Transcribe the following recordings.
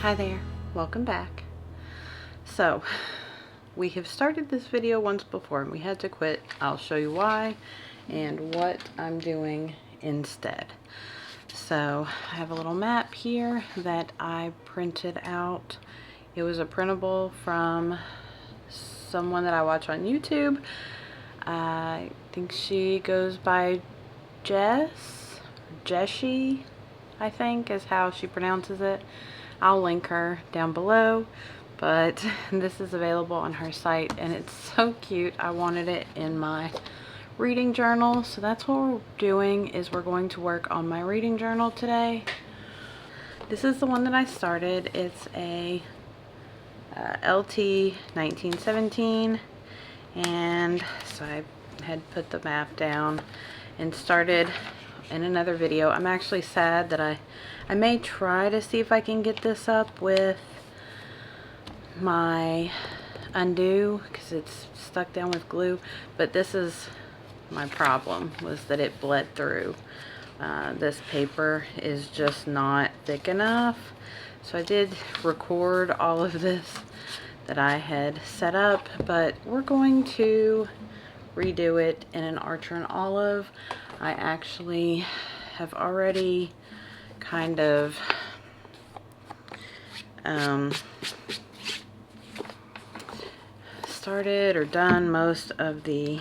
Hi there, welcome back. So we have started this video once before and we had to quit. I'll show you why and what I'm doing instead. So I have a little map here that I printed out. It was a printable from someone that I watch on YouTube. I think she goes by Jessie, I think is how she pronounces it. I'll link her down below, but this is available on her site and it's so cute. I wanted it in my reading journal, so that's what we're doing, is we're going to work on my reading journal today. This is the one that I started. It's a LT 1917, and so I had put the map down and started in another video. I'm actually sad that I may try to see if I can get this up with my undo because it's stuck down with glue, but this is my problem, was that it bled through. This paper is just not thick enough, so I did record all of this that I had set up, but we're going to redo it in an Archer and Olive. I actually have already kind of started or done most of the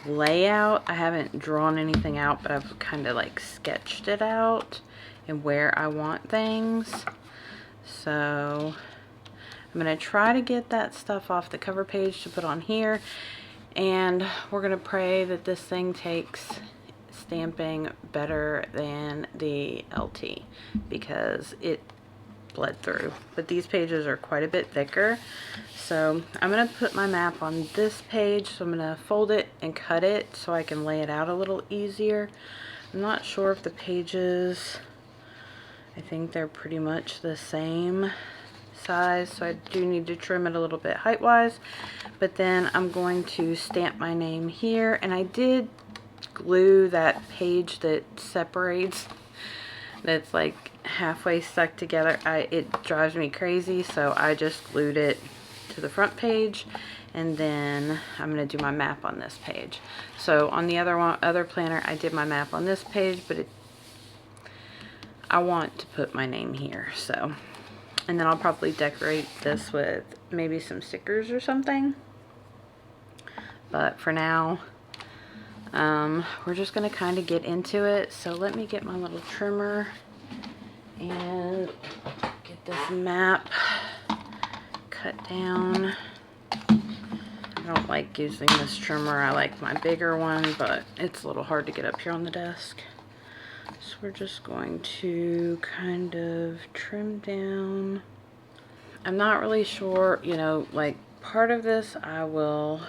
layout. I haven't drawn anything out, but I've kind of like sketched it out and where I want things. So I'm going to try to get that stuff off the cover page to put on here, and we're going to pray that this thing takes stamping better than the LT because it bled through. But these pages are quite a bit thicker, so I'm going to put my map on this page. So I'm going to fold it and cut it so I can lay it out a little easier. I'm not sure if the pages, I think they're pretty much the same size, so I do need to trim it a little bit height wise. But then I'm going to stamp my name here, and I did glue that page that separates, that's like halfway stuck together. It drives me crazy, so I just glued it to the front page, and then I'm going to do my map on this page. So on the other planner I did my map on this page, but I want to put my name here. So, and then I'll probably decorate this with maybe some stickers or something, but for now we're just going to kind of get into it. So let me get my little trimmer and get this map cut down. I don't like using this trimmer. I like my bigger one, but it's a little hard to get up here on the desk. So we're just going to kind of trim down. I'm not really sure, you know, like part of this I will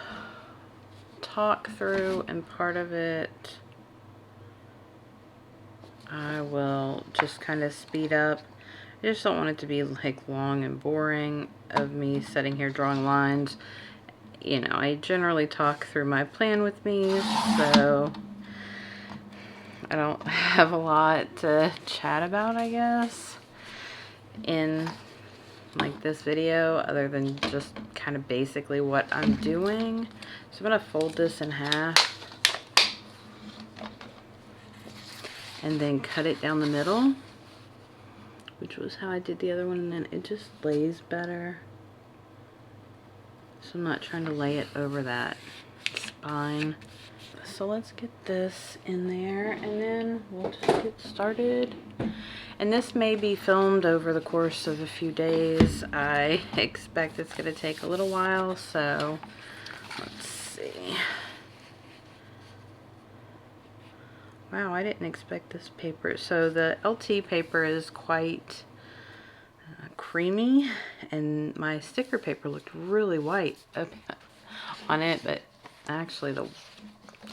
talk through and part of it I will just kind of speed up. I just don't want it to be like long and boring of me sitting here drawing lines. You know, I generally talk through my plan with me, so I don't have a lot to chat about, I guess, in like this video, other than just kind of basically what I'm doing. So I'm going to fold this in half and then cut it down the middle, which was how I did the other one, and then it just lays better. So I'm not trying to lay it over that spine. So let's get this in there and then we'll just get started. And this may be filmed over the course of a few days. I expect it's going to take a little while, so let's see. Wow, I didn't expect this paper. So the LT paper is quite creamy, and my sticker paper looked really white on it, but actually the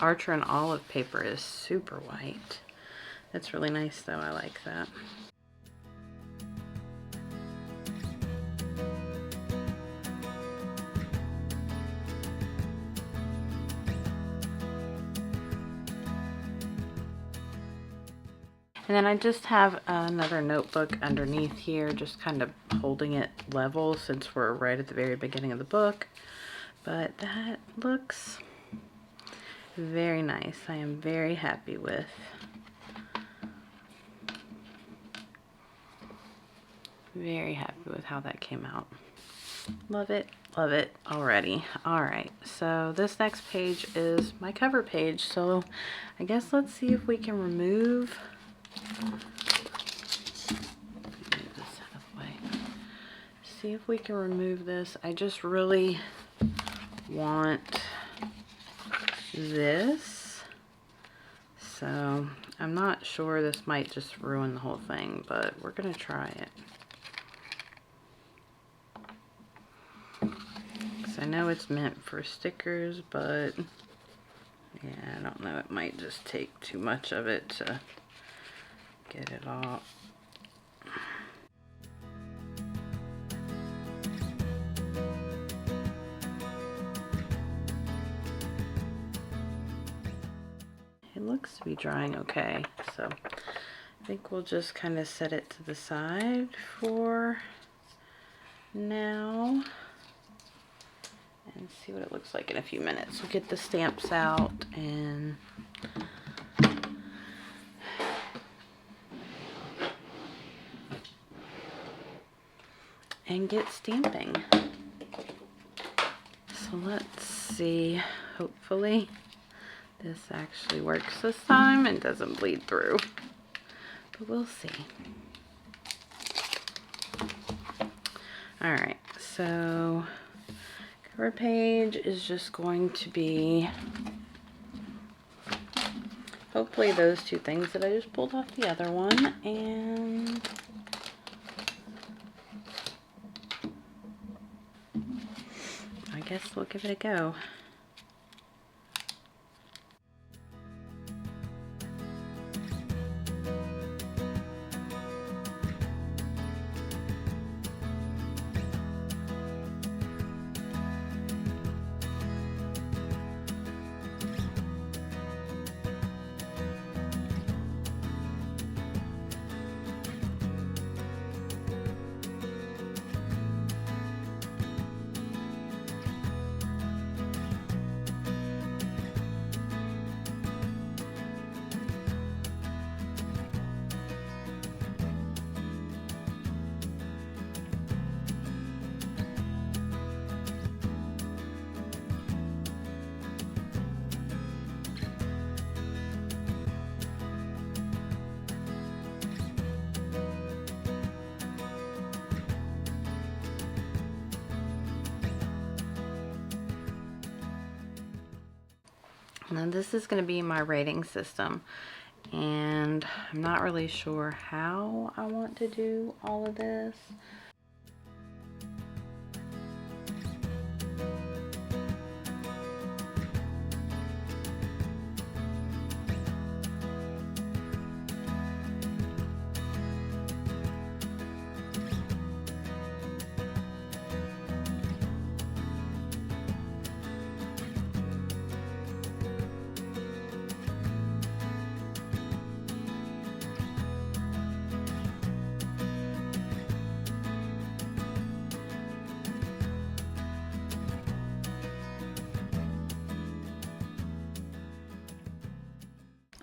Archer and Olive paper is super white. That's really nice though, I like that. And then I just have another notebook underneath here, just kind of holding it level since we're right at the very beginning of the book. But that looks very nice. I am very happy with. Very happy with how that came out. Love it already. Alright, so this next page is my cover page. So I guess let's see if we can remove this out of the way. See if we can remove this. I just really want this. So I'm not sure, this might just ruin the whole thing, but we're gonna try it. I know it's meant for stickers, but yeah, I don't know, it might just take too much of it to get it off. It looks to be drying okay, so I think we'll just kind of set it to the side for now and see what it looks like in a few minutes. We'll get the stamps out and get stamping. So let's see, hopefully this actually works this time and doesn't bleed through, but we'll see. Alright, so cover page is just going to be hopefully those two things that I just pulled off the other one, and I guess we'll give it a go. Now this is going to be my rating system, and I'm not really sure how I want to do all of this.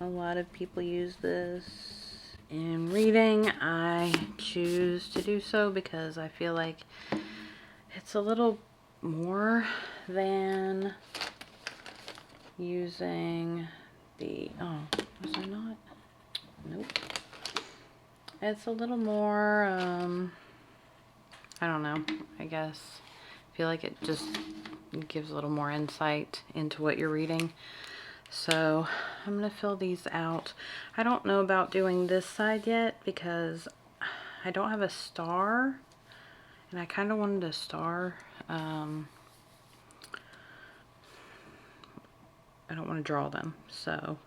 A lot of people use this in reading. I choose to do so because I feel like it's a little more than using the, oh, was I not? Nope. It's a little more, I don't know, I guess. I feel like it just gives a little more insight into what you're reading. So I'm going to fill these out. I don't know about doing this side yet because I don't have a star, and I kind of wanted a star. I don't want to draw them, so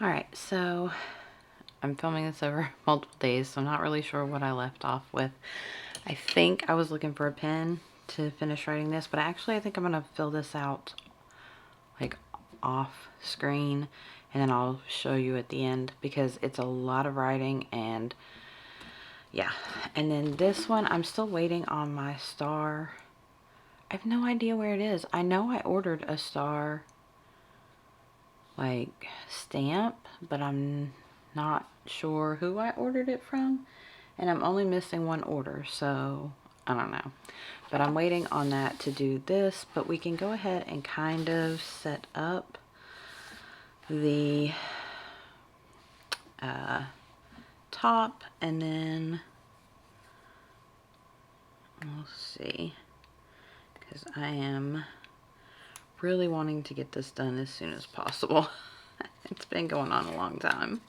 Alright, so I'm filming this over multiple days, so I'm not really sure what I left off with. I think I was looking for a pen to finish writing this, but actually I think I'm going to fill this out like off screen, and then I'll show you at the end because it's a lot of writing. And yeah, and then this one I'm still waiting on my star. I have no idea where it is. I know I ordered a star like stamp, but I'm not sure who I ordered it from, and I'm only missing one order, so I don't know. But I'm waiting on that to do this, but we can go ahead and kind of set up the top, and then we'll see, because I am really wanting to get this done as soon as possible. It's been going on a long time.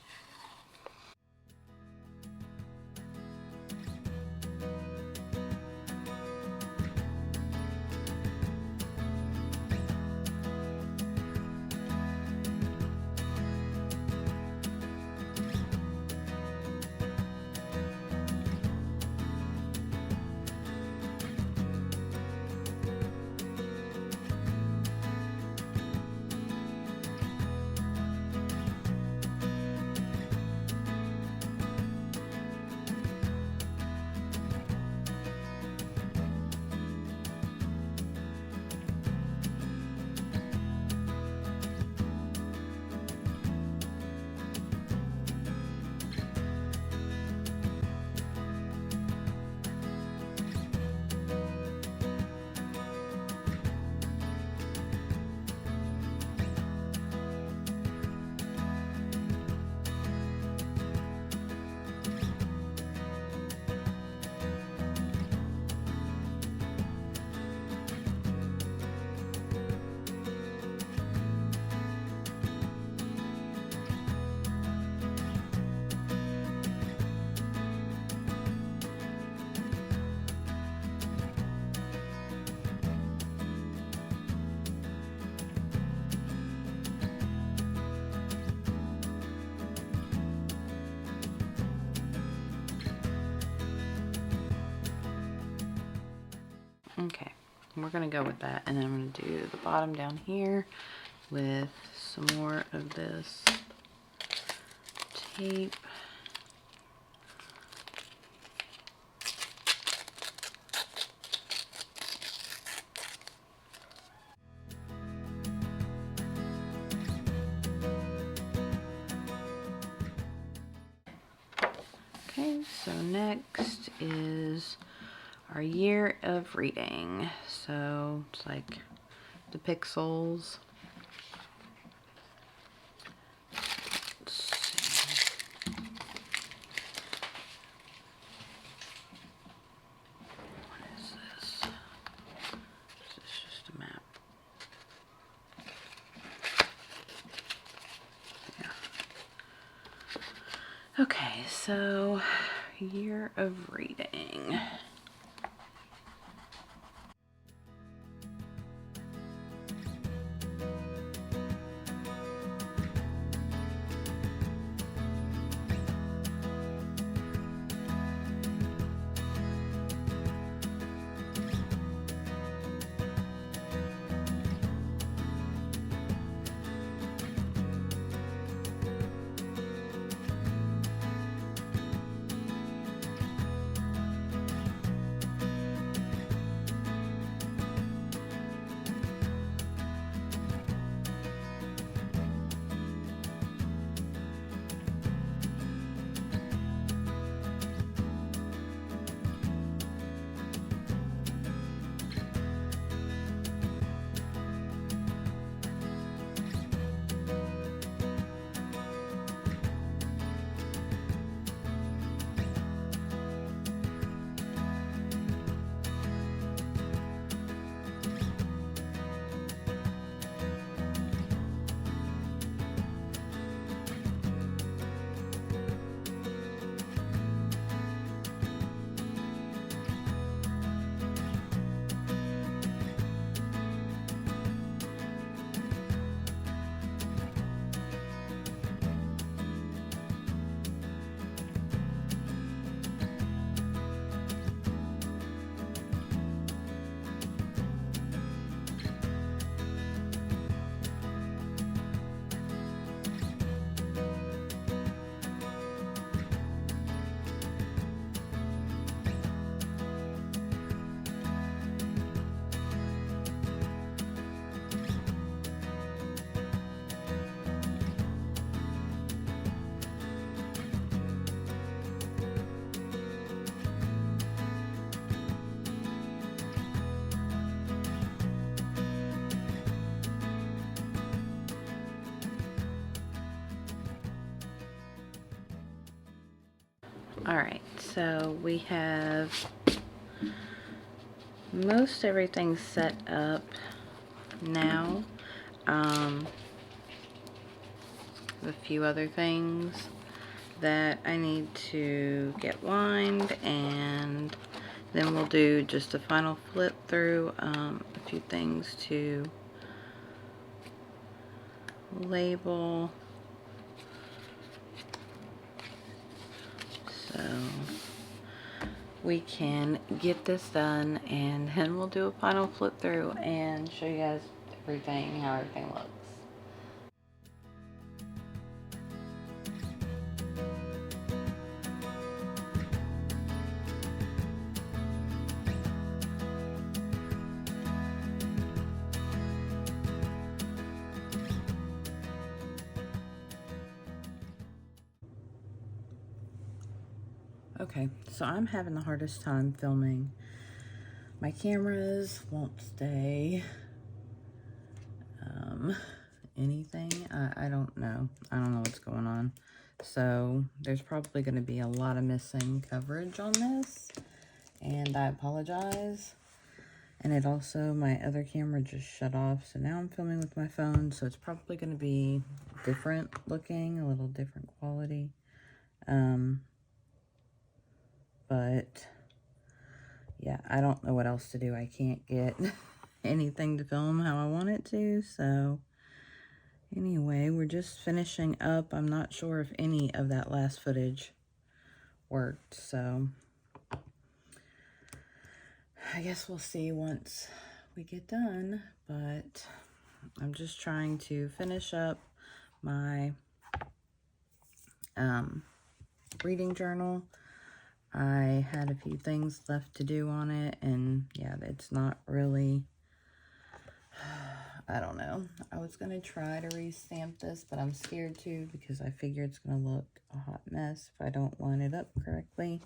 Okay, we're gonna go with that, and then I'm gonna do the bottom down here with some more of this tape. Okay, so next is our year of reading. So it's like the pixels. Let's see. What is this? Is this just a map? Yeah. Okay, so year of reading. Alright, so we have most everything set up now. A few other things that I need to get lined, and then we'll do just a final flip through, a few things to label. So we can get this done, and then we'll do a final flip through and show you guys everything, how everything looks. Okay, so I'm having the hardest time filming. My cameras won't stay. Anything. I don't know. I don't know what's going on. So there's probably going to be a lot of missing coverage on this, and I apologize. And it also, my other camera just shut off, so now I'm filming with my phone, so it's probably going to be different looking, a little different quality. But yeah, I don't know what else to do. I can't get anything to film how I want it to, so anyway, we're just finishing up. I'm not sure if any of that last footage worked, so I guess we'll see once we get done. But I'm just trying to finish up my reading journal. I had a few things left to do on it, and yeah, it's not really, I don't know. I was going to try to re-stamp this, but I'm scared to, because I figure it's going to look a hot mess if I don't line it up correctly.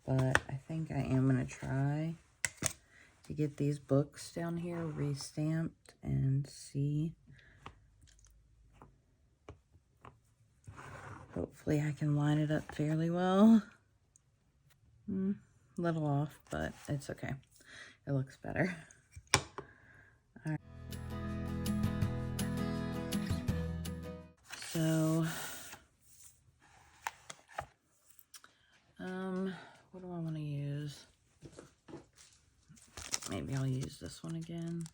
But I think I am going to try to get these books down here re-stamped and see. Hopefully I can line it up fairly well. A little off, but it's okay. It looks better. All right. So, what do I want to use? Maybe I'll use this one again.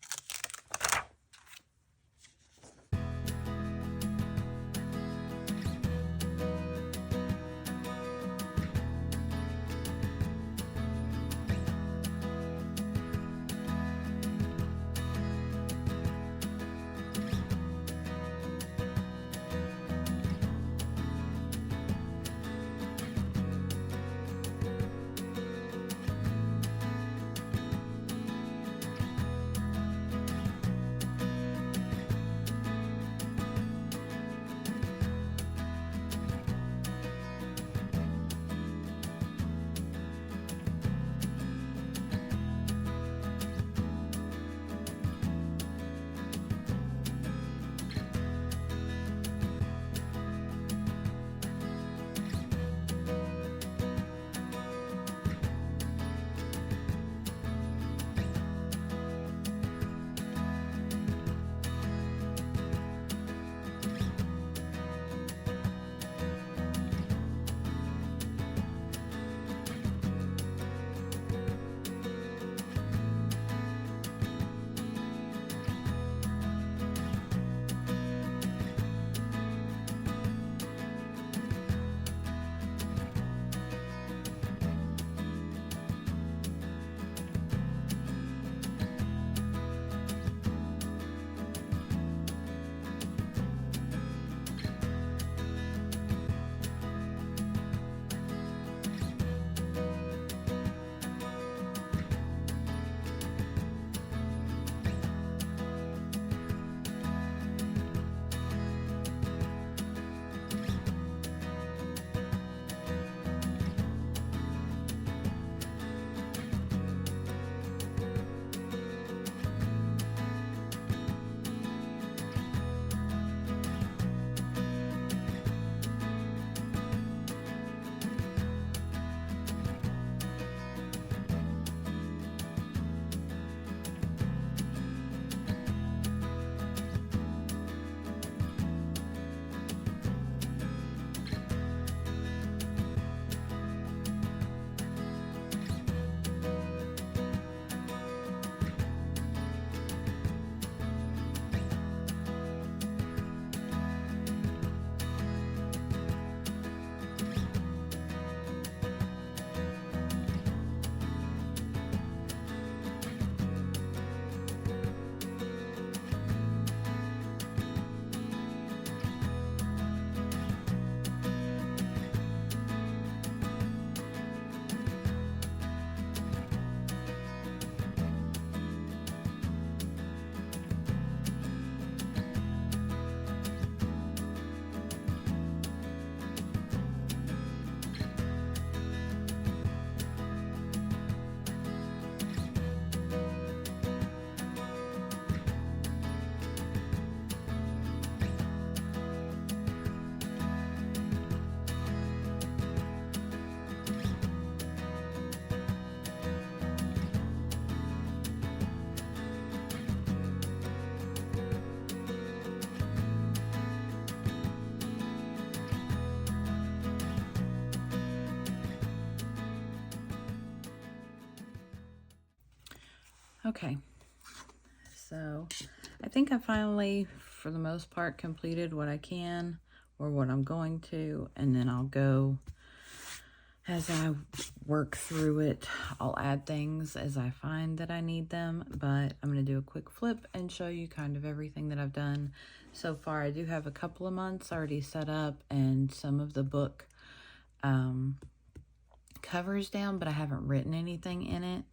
Okay, so I think I finally, for the most part, completed what I can or what I'm going to, and then I'll go as I work through it. I'll add things as I find that I need them, but I'm going to do a quick flip and show you kind of everything that I've done so far. I do have a couple of months already set up and some of the book covers down, but I haven't written anything in it.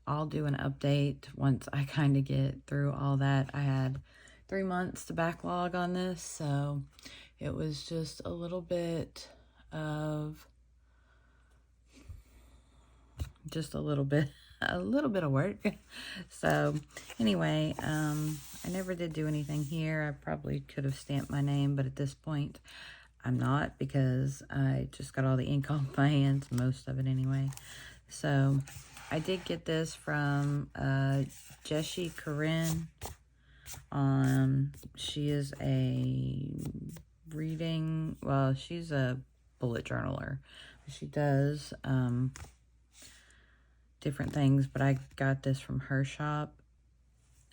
I'll do an update once I kind of get through all that. I had 3 months to backlog on this, so it was just a little bit of of work. So anyway, I never did do anything here. I probably could have stamped my name, but at this point I'm not, because I just got all the ink on my hands, most of it anyway. So I did get this from Jessie Corinne. She is a reading, well, she's a bullet journaler. She does different things, but I got this from her shop.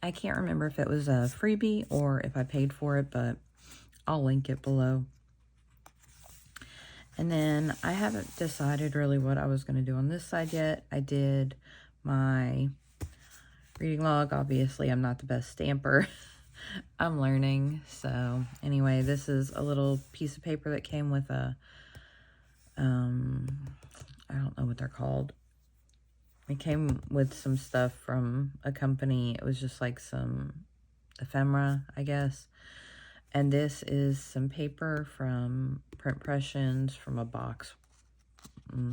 I can't remember if it was a freebie or if I paid for it, but I'll link it below. And then I haven't decided really what I was going to do on this side yet. I did my reading log. Obviously, I'm not the best stamper. I'm learning. So anyway, this is a little piece of paper that came with a, I don't know what they're called. It came with some stuff from a company. It was just like some ephemera, I guess. And this is some paper from Print Pressions from a box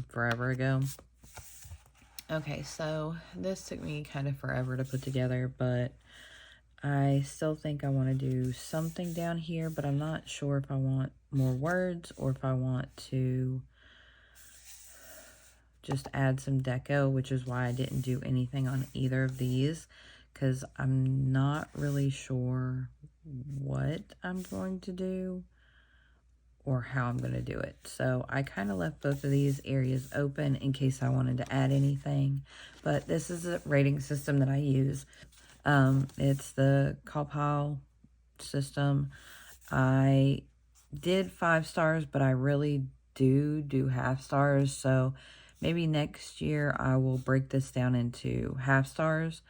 forever ago. Okay, so this took me kind of forever to put together, but I still think I want to do something down here, but I'm not sure if I want more words or if I want to just add some deco, which is why I didn't do anything on either of these, because I'm not really sure what I'm going to do or how I'm going to do it. So I kind of left both of these areas open in case I wanted to add anything. But this is a rating system that I use. It's the Copal system. I did 5 stars, but I really do half stars. So maybe next year I will break this down into half stars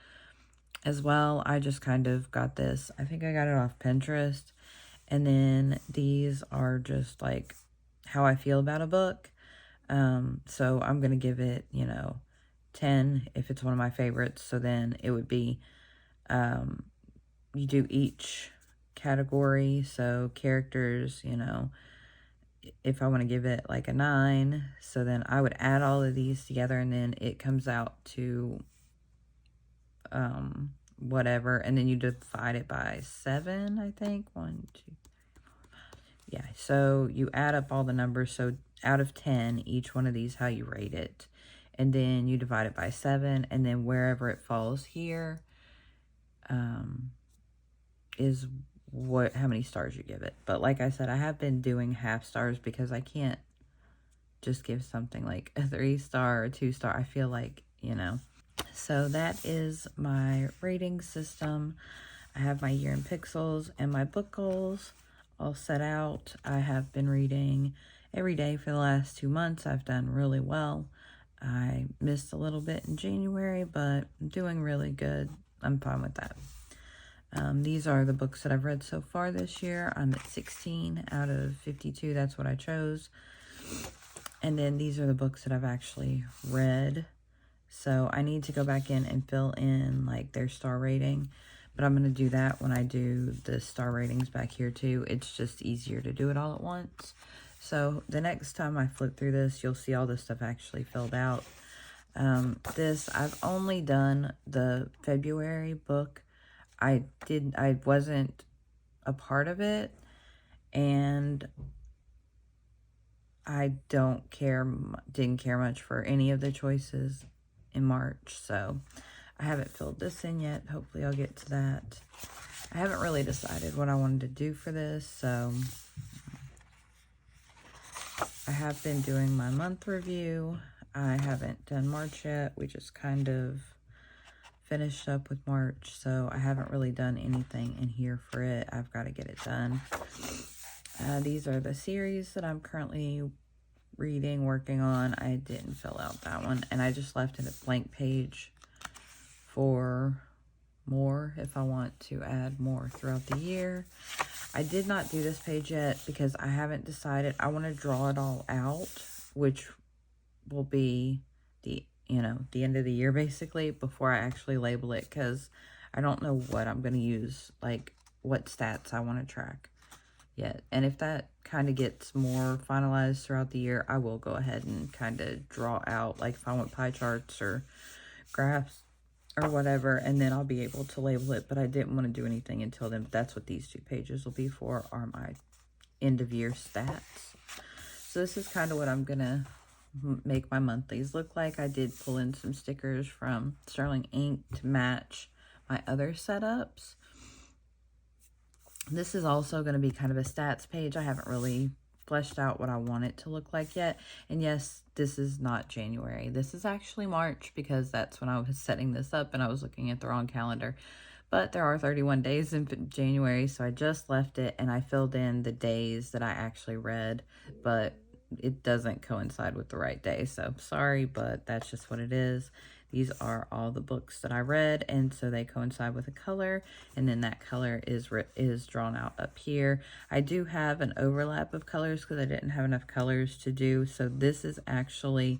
as well. I just kind of got this. I think I got it off Pinterest. And then these are just like how I feel about a book. So I'm going to give it, 10 if it's one of my favorites. So then it would be, you do each category. So characters, if I want to give it like a 9, so then I would add all of these together and then it comes out to whatever, and then you divide it by 7, I think. 1, 2, 3, 4, 5. Yeah, so you add up all the numbers. So out of 10, each one of these, how you rate it, and then you divide it by 7, and then wherever it falls here is how many stars you give it. But like I said, I have been doing half stars because I can't just give something like a 3-star or a 2-star. I feel like, So that is my rating system. I have my year in pixels and my book goals all set out. I have been reading every day for the last 2 months. I've done really well. I missed a little bit in January, but I'm doing really good. I'm fine with that. These are the books that I've read so far this year. I'm at 16 out of 52. That's what I chose. And then these are the books that I've actually read. So I need to go back in and fill in like their star rating. But I'm going to do that when I do the star ratings back here too. It's just easier to do it all at once. So the next time I flip through this, you'll see all this stuff actually filled out. I've only done the February book. I wasn't a part of it, and I didn't care much for any of the choices in March, so I haven't filled this in yet. Hopefully I'll get to that. I haven't really decided what I wanted to do for this, so I have been doing my month review. I haven't done March yet. We just kind of finished up with March, so I haven't really done anything in here for it. I've got to get it done. These are the series that I'm currently reading, working on. I didn't fill out that one, and I just left it a blank page for more if I want to add more throughout the year. I did not do this page yet because I haven't decided. I want to draw it all out, which will be the end of the year basically, before I actually label it, because I don't know what I'm going to use, like what stats I want to track yet. And if that kind of gets more finalized throughout the year, I will go ahead and kind of draw out, like if I want pie charts or graphs or whatever, and then I'll be able to label it. But I didn't want to do anything until then. But that's what these 2 pages will be for, are my end of year stats. So this is kind of what I'm gonna make my monthlies look like. I did pull in some stickers from Sterling Ink to match my other setups. This is also going to be kind of a stats page. I haven't really fleshed out what I want it to look like yet. And yes, this is not January. This is actually March, because that's when I was setting this up and I was looking at the wrong calendar. But there are 31 days in January, so I just left it and I filled in the days that I actually read, but it doesn't coincide with the right day. So sorry, but that's just what it is. These are all the books that I read, and so they coincide with a color, and then that color is drawn out up here. I do have an overlap of colors because I didn't have enough colors to do. So this is actually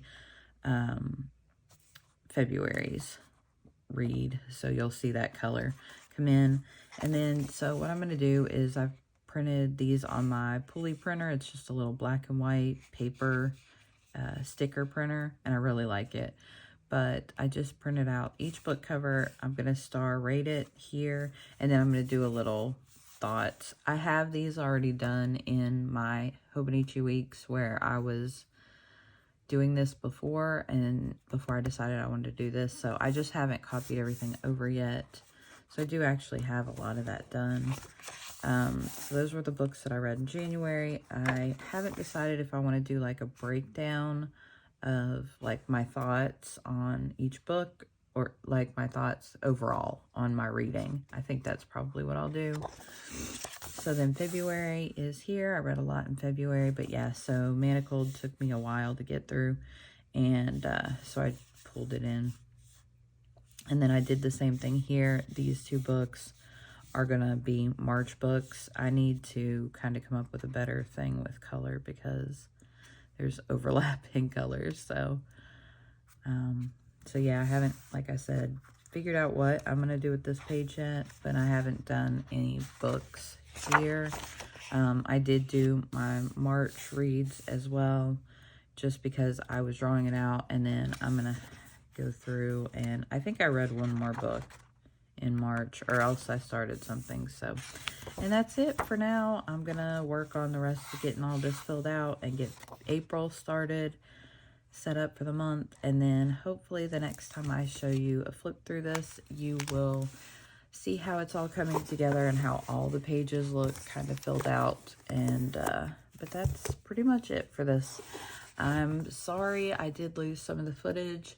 February's read, so you'll see that color come in. And then so what I'm going to do is I've printed these on my pulley printer. It's just a little black and white paper sticker printer, and I really like it. But I just printed out each book cover. I'm going to star rate it here, and then I'm going to do a little thoughts. I have these already done in my Hobonichi weeks where I was doing this before, and before I decided I wanted to do this. So I just haven't copied everything over yet. So I do actually have a lot of that done. So those were the books that I read in January. I haven't decided if I want to do like a breakdown of like my thoughts on each book, or like my thoughts overall on my reading. I think that's probably what I'll do. So then February is here. I read a lot in February, but yeah, so Manacled took me a while to get through, and so I pulled it in. And then I did the same thing here. These 2 books are gonna be March books. I need to kind of come up with a better thing with color because there's overlapping colors. So yeah, I haven't, like I said, figured out what I'm gonna do with this page yet, but I haven't done any books here. I did do my March reads as well, just because I was drawing it out, and then I'm gonna go through, and I think I read one more book in March, or else I started something. So, and that's it for now. I'm gonna work on the rest of getting all this filled out and get April started, set up for the month, and then hopefully the next time I show you a flip through this, you will see how it's all coming together and how all the pages look kind of filled out. And but that's pretty much it for this. I'm sorry I did lose some of the footage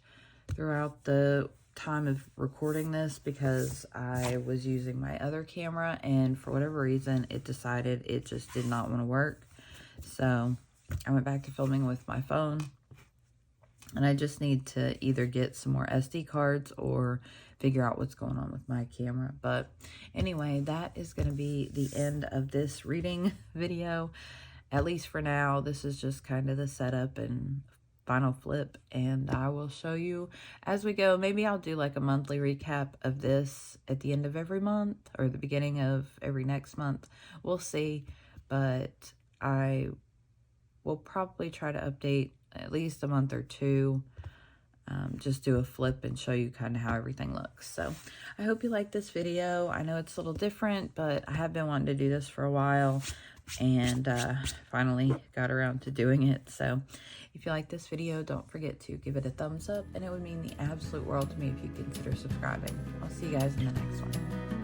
throughout the time of recording this, because I was using my other camera, and for whatever reason it decided it just did not want to work. So I went back to filming with my phone, and I just need to either get some more SD cards or figure out what's going on with my camera. But anyway, that is going to be the end of this reading video, at least for now. This is just kind of the setup and final flip, and I will show you as we go. Maybe I'll do like a monthly recap of this at the end of every month or the beginning of every next month. We'll see, but I will probably try to update at least a month or 2. Just do a flip and show you kind of how everything looks. So I hope you like this video. I know it's a little different, but I have been wanting to do this for a while, and finally got around to doing it. So if you like this video, don't forget to give it a thumbs up, and it would mean the absolute world to me if you consider subscribing. I'll see you guys in the next one.